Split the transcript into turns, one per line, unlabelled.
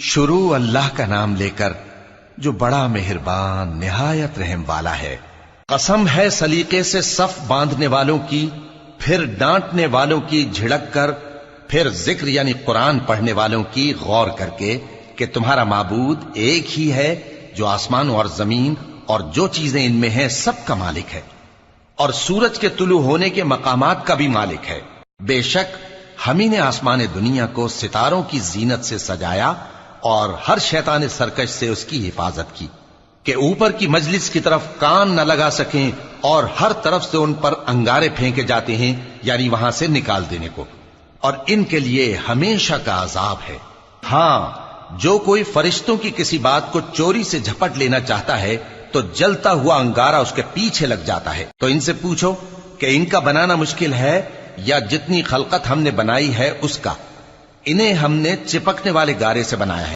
شروع اللہ کا نام لے کر جو بڑا مہربان نہایت رحم والا ہے۔ قسم ہے سلیقے سے صف باندھنے والوں کی، پھر ڈانٹنے والوں کی جھڑک کر، پھر ذکر یعنی قرآن پڑھنے والوں کی غور کر کے کہ تمہارا معبود ایک ہی ہے جو آسمان اور زمین اور جو چیزیں ان میں ہیں سب کا مالک ہے، اور سورج کے طلوع ہونے کے مقامات کا بھی مالک ہے۔ بے شک ہم ہی نے آسمان دنیا کو ستاروں کی زینت سے سجایا اور ہر شیطان سرکش سے اس کی حفاظت کی کہ اوپر کی مجلس کی طرف کان نہ لگا سکیں، اور ہر طرف سے ان پر انگارے پھینکے جاتے ہیں یعنی وہاں سے نکال دینے کو، اور ان کے لیے ہمیشہ کا عذاب ہے۔ ہاں، جو کوئی فرشتوں کی کسی بات کو چوری سے جھپٹ لینا چاہتا ہے تو جلتا ہوا انگارہ اس کے پیچھے لگ جاتا ہے۔ تو ان سے پوچھو کہ ان کا بنانا مشکل ہے یا جتنی خلقت ہم نے بنائی ہے اس کا؟ انہیں ہم نے چپکنے والے گارے سے بنایا ہے۔